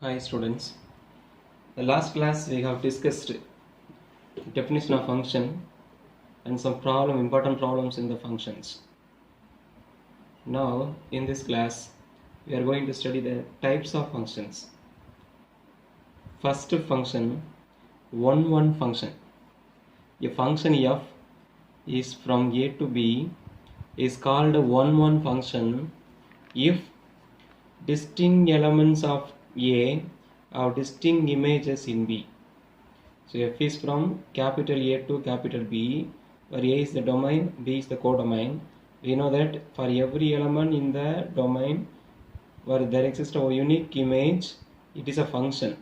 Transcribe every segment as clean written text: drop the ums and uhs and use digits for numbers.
Hi students. The last class we have discussed definition of function and some important problems in the functions. Now in this class we are going to study the types of functions. First function, one function. A function f is from a to b is called a one function if distinct elements of a have distinct images in b. So f is from capital A to capital B, where A is the domain, B is the codomain. We know that for every element in the domain where there exists a unique image, it is a function.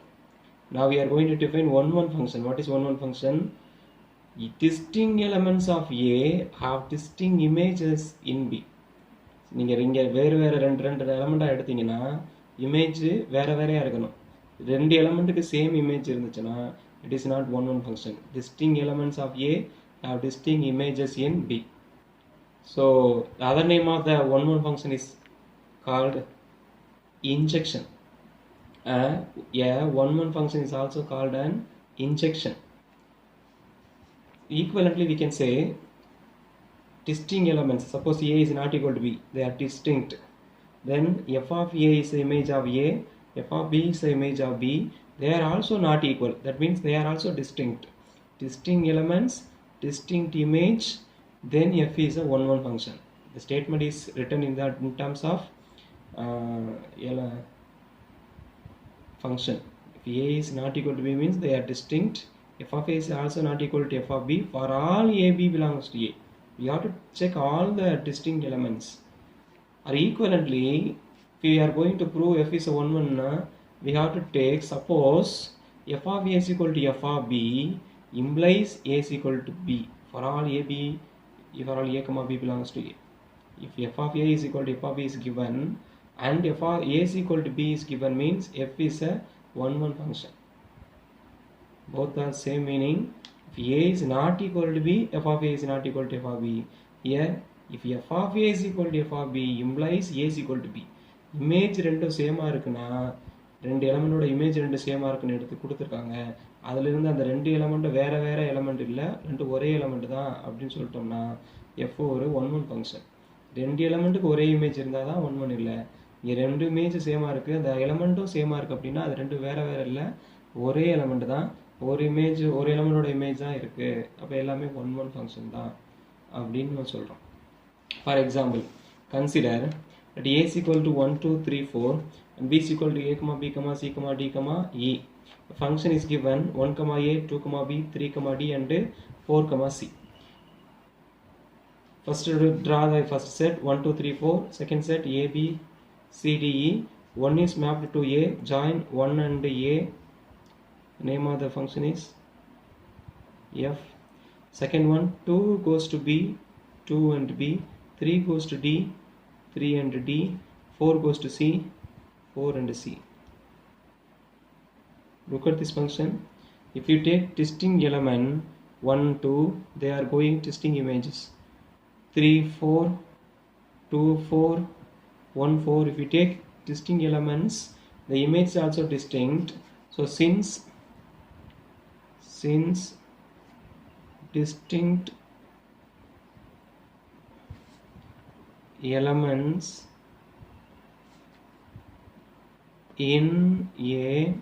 Now we are going to define one function. What is one function? Distinct elements of A have distinct images in B. நீங்கள் இங்கே வேறு ரெண்டு எலமெண்ட்டாக எடுத்தீங்கன்னா image வேறையாக இருக்கணும். ரெண்டு எலமெண்ட்டுக்கு same image இருந்துச்சுன்னா it is not one function. Distinct elements of A have distinct images in B. So the other name of the one function is called injection. One function is also called an injection. Equivalently we can say distinct elements. Suppose A is not equal to B, they are distinct. Then f of A is the image of A, f of B is the image of B. They are also not equal. That means they are also distinct. Distinct elements, distinct image, then f is a one function. The statement is written in terms of function. If A is not equal to B means they are distinct. F of A is also not equal to f of B. For all A, B belongs to A. We have to check all the distinct elements. Or equivalently, if we are going to prove f is a one, we have to take, suppose f of A is equal to f of B implies A is equal to B for all A, B, for all A comma B belongs to A. If f of A is equal to f of B is given and f of A is equal to B is given means f is a one function. Both are same meaning. If A is not equal to B, f of A is not equal to f of B. Here, if f of A is equal to f of B implies A is equal to B. Image ரெண்டும் சேமாக இருக்குன்னா ரெண்டு எலமெண்டோட image ரெண்டு சேமாக இருக்குன்னு எடுத்து கொடுத்துருக்காங்க. அதிலிருந்து அந்த ரெண்டு எலமெண்ட்டு வேறு எலமெண்ட் இல்லை, ரெண்டு ஒரே எலமெண்ட் தான் அப்படின்னு சொல்லிட்டோம்னா எஃப் ஒரு ஒன் ஃபங்க்ஷன். ரெண்டு எலமெண்ட்டுக்கு ஒரே இமேஜ் இருந்தால் தான் ஒன் இல்லை. இங்கே ரெண்டு இமேஜ் சேமாக இருக்குது, அந்த எலமெண்ட்டும் சேமாக இருக்குது அப்படின்னா அது ரெண்டு வேறு இல்லை, ஒரே எலமெண்ட் தான், ஒரு எலமெண்டோட இமேஜ் தான் இருக்குது. அப்போ எல்லாமே ஒன் ஃபங்க்ஷன் தான் அப்படின்னு நம்ம சொல்கிறோம். For example, consider that A is equal to 1, 2, 3, 4 and B is equal to A, B, C, D, E. The function is given 1, A, 2, B, 3, D and 4, C. First draw the first set 1, 2, 3, 4. Second set A, B, C, D, E. 1 is mapped to A. Join 1 and A. Name of the function is F. Second one 2 goes to B, 2 and B. 3 goes to D, 3 and D, 4 goes to C, 4 and C. Look at this function. If you take distinct element 1, 2, they are going distinct images. 3, 4, 2, 4, 1, 4. If you take distinct elements, the image is also distinct. So since distinct elements in A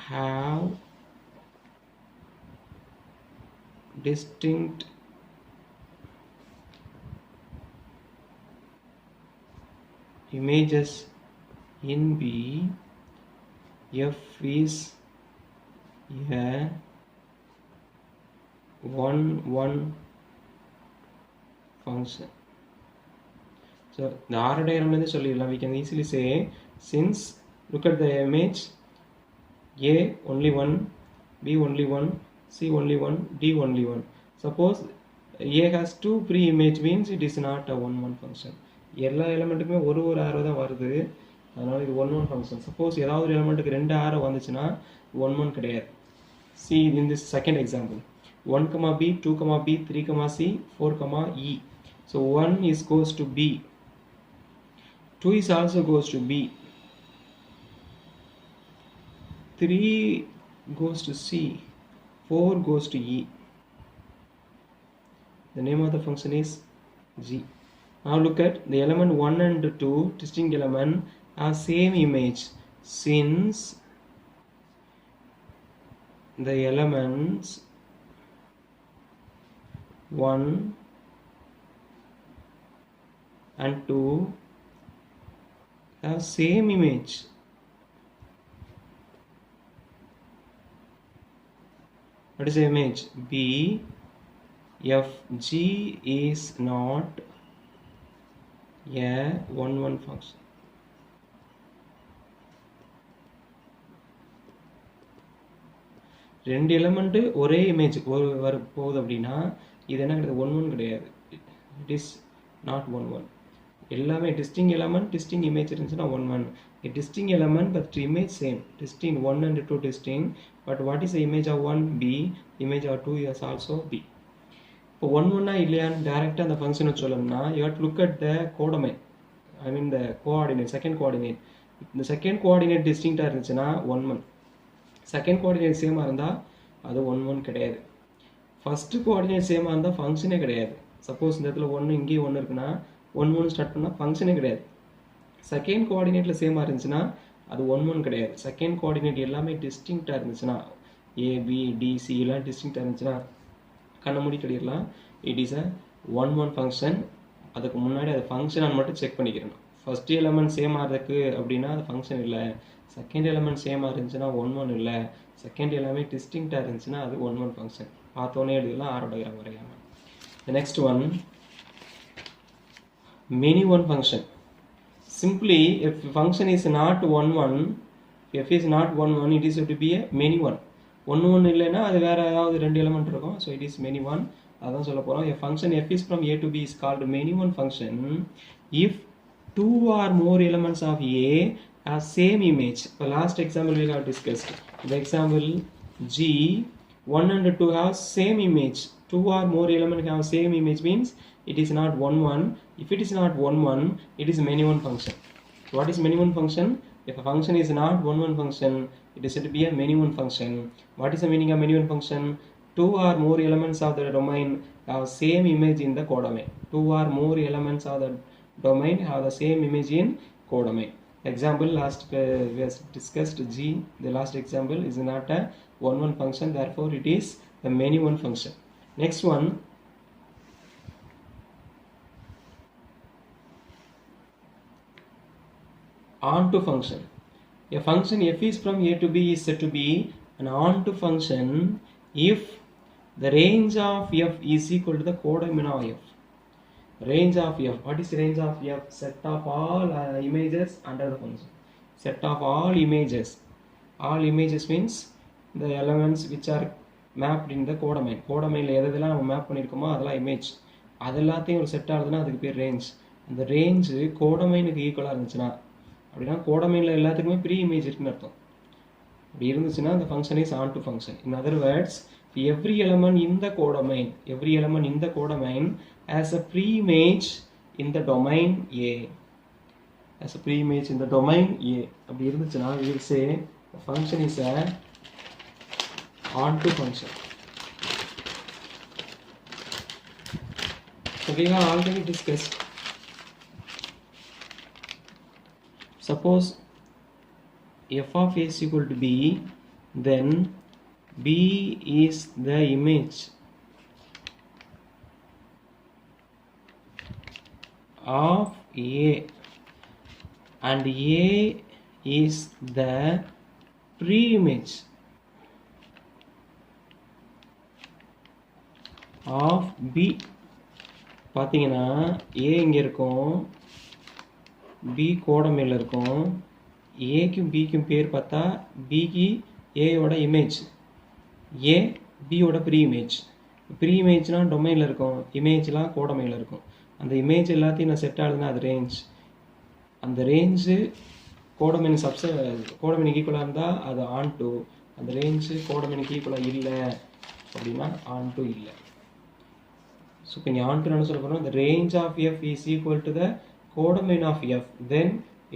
have distinct images in B, F is a one function. So the R diagram we can easily say, since look at the image, A only one, B only one, C only one, D only one. Suppose A has two pre-image means it is not a one function. எல்லா எலிமெண்ட்டுக்குமே ஒரு ஆரோ தான் வருது, அதனால் இது one function. Suppose ஏதாவது ஒரு எலிமெண்ட்டுக்கு ரெண்டு ஆரோ வந்துச்சுன்னா ஒன் கிடையாது. See in this second example, 1, B, 2, B, 3, C, 4, E. So 1 goes to B, 2 is also goes to B, 3 goes to C, 4 goes to E. The name of the function is G. Now look at the element 1 and 2, distinct element, have same image, since the elements 1 and 2 have same image. What is the image? B, F, G is not a 1-1 function. ரெண்டு element ஒரே image வர போகுது அப்படின்னா இது என்ன கிடையாது, 1-1 கிடையாது. It is not 1-1. எல்லாமே டிஸ்டிங் எலமெண்ட் டிஸ்டிங் இமேஜ் இருந்துச்சுன்னா 1-1. Distinct element but image same. Distinct 1 and 2 distinct, but what is the image of 1? B. Image of 2 is also B. இப்போ 1-1 இல்லையான்னு டேரெக்டாக அந்த ஃபங்க்ஷனை சொல்லணும்னா you have to look at the codomain, I mean the coordinate, second coordinate. இந்த second coordinate டிஸ்டிங்டாக இருந்துச்சுன்னா 1-1. Second coordinate சேமாக இருந்தால் அது 1-1 கிடையாது. ஃபஸ்ட்டு கோஆர்டினேட் சேமாக இருந்தால் ஃபங்க்ஷனே கிடையாது. சப்போஸ் இந்த இடத்துல 1 இங்கேயும் 1 இருக்குன்னா 1-1 ஸ்டார்ட் பண்ணால் ஃபங்க்ஷனே கிடையாது. செகண்ட் கோஆர்டினேட்டில் சேமாக இருந்துச்சுன்னா அது 1-1 கிடையாது. செகண்ட் கோஆர்டினேட் எல்லாமே டிஸ்டிங்டாக இருந்துச்சுன்னா ABDC எல்லாம் டிஸ்டிங்டாக இருந்துச்சுன்னா கண்ணை மூடி கட்டிடலாம். It is a 1-1 function. அதுக்கு முன்னாடி அது ஃபங்க்ஷனாக மட்டும் செக் பண்ணிக்கிறணும். ஃபஸ்ட் எலமெண்ட் சேம் ஆகிறதுக்கு அப்படின்னா அது ஃபங்க்ஷன் இல்லை. செகண்ட் எலமெண்ட் சேமாக இருந்துச்சுன்னா 1-1 இல்லை. செகண்ட் எல்லாமே டிஸ்டிங்டாக இருந்துச்சுன்னா அது 1-1 ஃபங்க்ஷன். பார்த்தோன்னே எழுதிடலாம், ஆரோ டயக்ராம் வரையாமல். The next one, many one function. Simply, if function is not 1-1, f is not 1-1, it is to be a many one. 1-1 இல்லைன்னா அது வேற ஏதாவது ரெண்டு எலிமெண்ட் இருக்கும். So it is many one. அதான் சொல்ல போகிறோம். A function f is from A to B is called many one function if 2 or more elements of A have same image. The last example we have discussed. The example G, 1 and 2 have same image. 2 or more elements have same image means it is not 1-1. If it is not 1-1, it is many one function. What is many one function? If a function is not 1-1 function, it is said to be a many one function. What is the meaning of many one function? 2 or more elements of the domain have same image in the codomain. 2 or more elements of the domain have the same image in codomain. Example last we have discussed G. The last example is not a 1-1 function, therefore it is a many one function. Next one, onto function. A function f is from A to B is said to be an onto function if the range of f is equal to the codomain of f. Range of f. What is range of f? Set of all images under the function. Set of all images. All images means the elements which are mapped in the codomain. கோடமைனில் எதெல்லாம் நம்ம map பண்ணியிருக்கோமோ அதெல்லாம் image. அது எல்லாத்தையும் ஒரு set ஆகுதுன்னா அதுக்கு பேர் range. அந்த ரேஞ்சு கோடமைனுக்கு ஈக்குவலாக இருந்துச்சுன்னா அப்படின்னா கோடமைனில் எல்லாத்துக்குமே ப்ரீ இமேஜ் இருக்குன்னு அர்த்தம். அப்படி இருந்துச்சுன்னா the function is onto function. In other words, every element in the codomain has a pre-image in the domain A. As a pre-image in the domain A. அப்படி இருந்துச்சுன்னா we will say the function is a onto function. So we have already discussed. Suppose f of A is equal to B, then B is the image of A and A is the pre-image of B. பார்த்தீங்கன்னா A இங்கே இருக்கும், B கோடமையில் இருக்கும். ஏக்கும் பிக்கும் பேர் பார்த்தா பிக்கு ஏயோட image, ஏ பியோட ப்ரீ இமேஜ். ப்ரீ இமேஜ்னால் டொமைனில் இருக்கும், இமேஜ்லாம் கோடமையில் இருக்கும். அந்த இமேஜ் எல்லாத்தையும் நான் செட் ஆகுதுன்னா அது ரேஞ்ச். அந்த ரேஞ்சு கோடமைனுக்கு ஈக்குவலாக இருந்தால் அது ஆன் டு. அந்த ரேஞ்சு கோடமைனுக்கு ஈக்குவலாக இல்லை அப்படின்னா ஆன் டு இல்லை. So when you want to know the range of f is equal to the codomain of f, then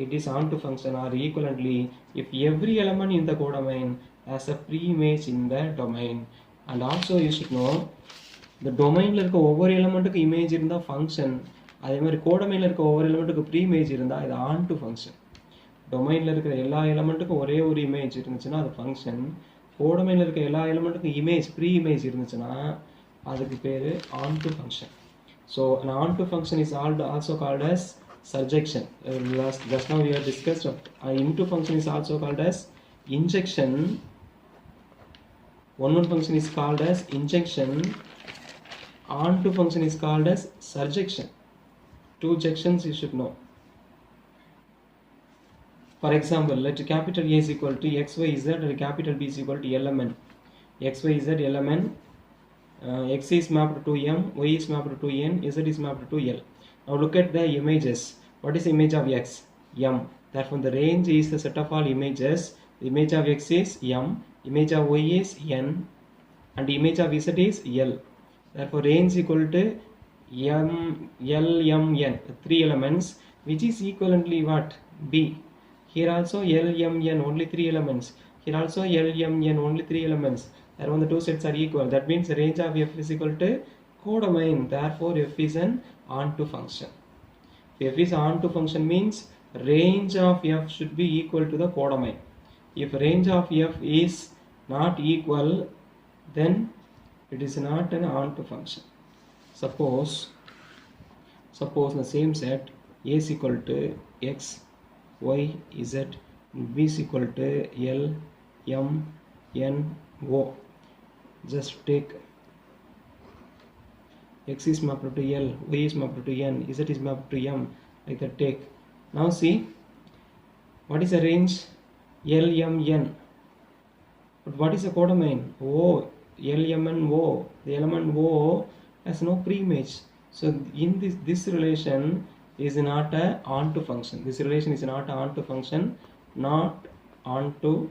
it is onto function, or equivalently if every element in the codomain has a pre-image in the domain. And also you should know the domainல இருக்க ஒவ்வொரு எலிமெண்ட்டுக்கு image இருந்தா function, அதே மாதிரி கோடமைன்ல இருக்க ஒவ்வொரு எலிமெண்ட்டுக்கு pre image இருந்தா இது on to function. டொமைன்ல இருக்கிற எல்லா எலிமெண்ட்டுக்கும் ஒரே ஒரு இமேஜ் இருந்துச்சுன்னா அது ஃபங்க்ஷன். கோடமைன்ல இருக்க எல்லா எலிமெண்ட்டுக்கும் இமேஜ் ப்ரீ இமேஜ் இருந்துச்சுன்னா அதுக்கு பேரு on to function. So an on to function is also called as surjection. Just now we have discussed into function is also called as injection. One function is called as injection. On to function is called as surjection. Two jections you should know. For example, let capital A is equal to XYZ and capital B is equal to LMN. XYZ LMN. X is mapped to M, Y is mapped to N, Z is mapped to L. Now look at the images. What is the image of X? M. Therefore the range is the set of all images. The image of X is M, image of Y is N, and the image of Z is L. Therefore range equal to M, L, M, N. Three elements, which is equivalently what? B. Here also L, M, N, only three elements. Here also L, M, N, only three elements. Therefore the two sets are equal. That means the range of F is equal to codomain. Therefore F is an onto function. If F is onto function means range of F should be equal to the codomain. If range of F is not equal, then it is not an onto function. Suppose the same set A is equal to X, Y, Z, B is equal to L, M, N, O. Just take X is mapped to L, Y is mapped to N, Z is mapped to M, like that take. Now see, what is the range? L, M, N. But what is the codomain? O, L, M, N, O. The element O has no pre-image. So in this relation is not a onto function. This relation is not a onto function, not onto.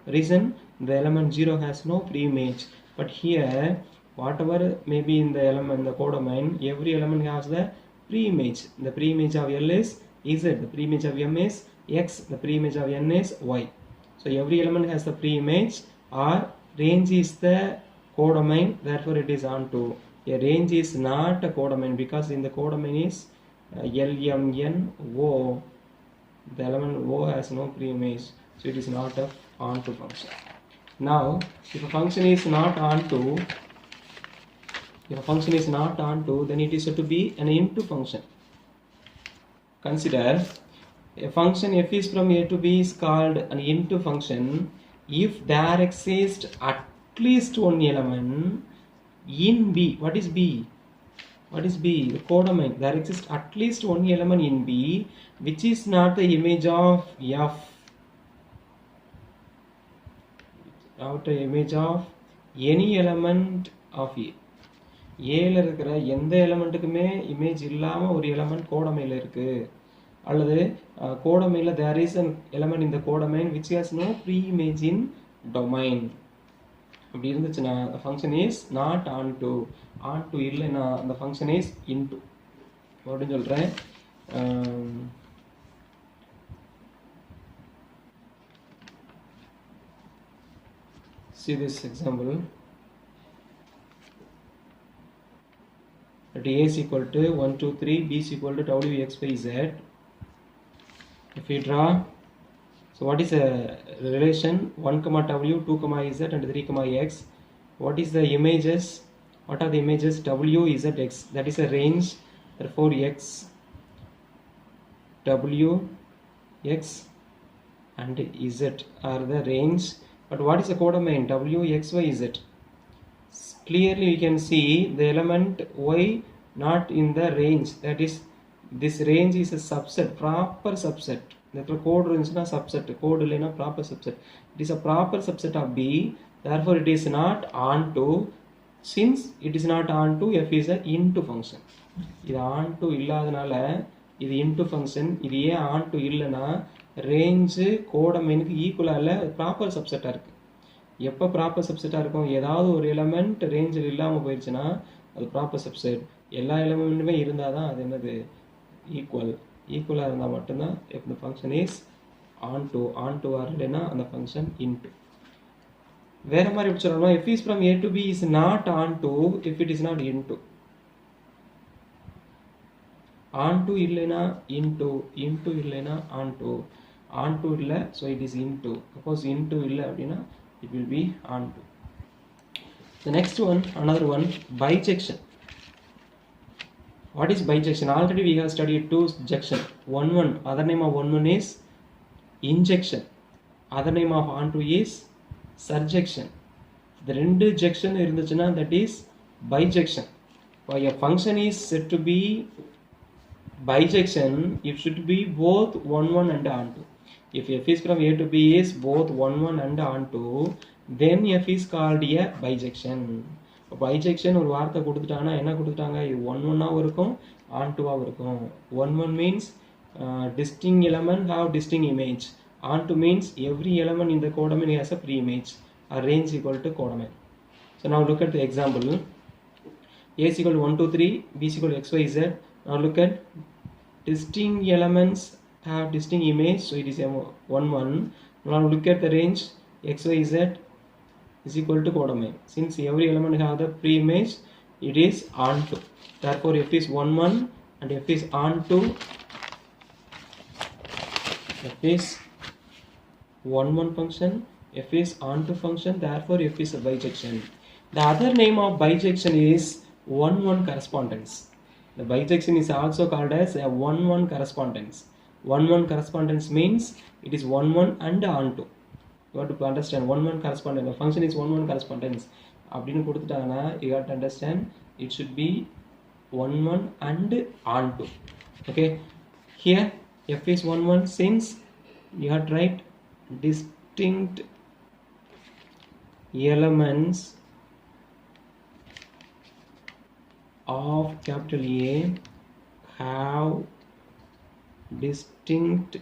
Reason, the element 0 has no pre-image. But here whatever may be in the element, the codomain, every element has the pre-image. The pre-image of L is Z, the pre-image of M is X, the pre-image of N is Y. So every element has the pre-image, or range is the codomain, therefore it is onto. A range is not a codomain because in the codomain is L, M, N, O. The element O has no pre-image, so it is not a onto function. Now if a function is not onto, then it is said to be an into function. Consider a function f is from A to B is called an into function if there exists at least one element in B. What is B? The codomain. There exists at least one element in B which is not the image of F. Not the image of any element of A. ஏல இருக்கிற எந்த எலிமெண்ட்டுக்குமே image இல்லாமல் ஒரு element கோடமையில் இருக்குது, அல்லது கோடமையில் there is an element இந்த கோடமைன் which has no pre image in domain. அப்படி இருந்துச்சுன்னா அந்த function is not onto. Onto இல்லைன்னா அந்த ஃபங்க்ஷன் இஸ் இன்டு அப்படின்னு சொல்கிறேன். See this example. Let A is equal to 1, 2, 3, B is equal to W, X, Y, Z. If we draw, so what is the relation 1, W, 2, Z and 3, X? What is the images? What are the images? W, Z, X. That is a range. Therefore X, W, X and Z are the range. But what is the codomain? W, X, Y, Z. Clearly we can see the element Y not in the range. That is, this range is a subset, proper subset. Therefore code range is subset, code is a proper subset. It is a proper subset of B. Therefore it is not onto. Since it is not onto, F is a into function. இது onto இல்லாதனால இது into function. இது ஏன் onto இல்லைன்னா range codomainக்கு ஈக்குவலாக இல்லை, proper சப்செட்டாக இருக்குது. எப்போ ப்ராப்பர் சப்செட்டாக இருக்கும்? ஏதாவது ஒரு எலமெண்ட் ரேஞ்சில் இல்லாமல் போயிடுச்சுன்னா அது ப்ராப்பர் சப்செட். எல்லா எலமெண்ட்டுமே இருந்தால் தான் அது என்னது ஈக்குவல். ஈக்குவலாக இருந்தால் மட்டும்தான் if the function is onto வரலைன்னா அந்த function into. வேறு மாதிரி எப்படி சொல்லணும்னா f is from a to b is not onto if it is not into. onto இல்லைன்னா into இல்லைன்னா onto இல்லை, so it is into. suppose into இல்லை அப்படின்னா it will be onto. The next one, another one, bijection. What is bijection? Already we have studied two jection. One, other name of one is injection. Other name of onto is surjection. The rendu jection irundhuchuna, that is bijection. Why a function is said to be bijection, it should be both one and onto. If f is from a to b is both one and onto, then f is called a bijection. bijection ஒரு வார்த்தை கொடுத்துட்டாங்கன்னா என்ன கொடுத்துட்டாங்க, இது ஒன்னாவும் இருக்கும் ontoவாவும் இருக்கும். one means distinct element have distinct image. onto means every element in the codomain has a pre-image. A range equal to codomain. So now look at the example. A is equal to 1 2 3, b is equal to x y z. Now look at distinct elements have distinct image, so it is a 1. Now look at the range x y z is equal to codomain. Since every element have the pre-image, it is onto. Therefore f is 1 and f is onto. f is 1 function, f is onto function, therefore f is a bijection. The other name of bijection is 1 correspondence. The bijection is also called as a 1 correspondence. 1 correspondence means it is 1 and onto. You have to understand 1 correspondence. The function is 1 correspondence. அப்படின்னு கொடுத்துட்டாங்கன்னா you have to understand it should be 1 and onto. Okay, here f is 1 since you have to write distinct elements of capital A have distinct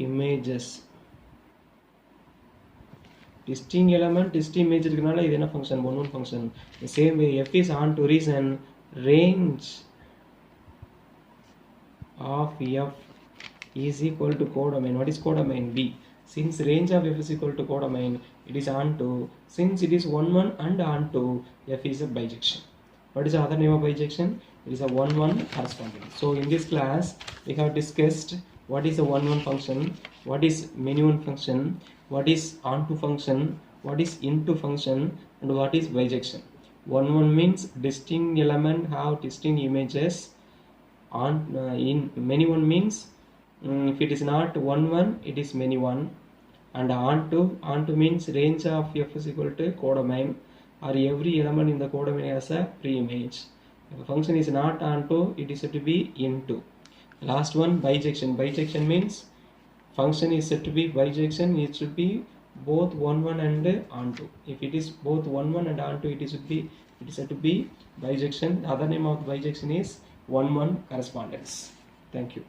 images. Distinct element, distinct image இருக்கனால இது என்ன function, 1 function. The same way f is onto reason range of f is equal to codomain. What is codomain? B. Since range of f is equal to codomain, it is onto. Since it is 1 and onto, f is a bijection. What is the other name of bijection? It is a 1 correspondence. So in this class we have discussed what is a 1 function, what is many one function, what is onto function, what is into function, and what is bijection. 1 means distinct element have distinct images. In many one means if it is not 1 it is many one. And onto means range of f is equal to codomain, or every element in the codomain has a pre-image. If a function is not onto, it is said to be into. Last one, bijection. Bijection means function is said to be bijection, it should be both 1 and onto. If it is both 1 and onto, it is said to be bijection. The other name of the bijection is 1 correspondence. Thank you.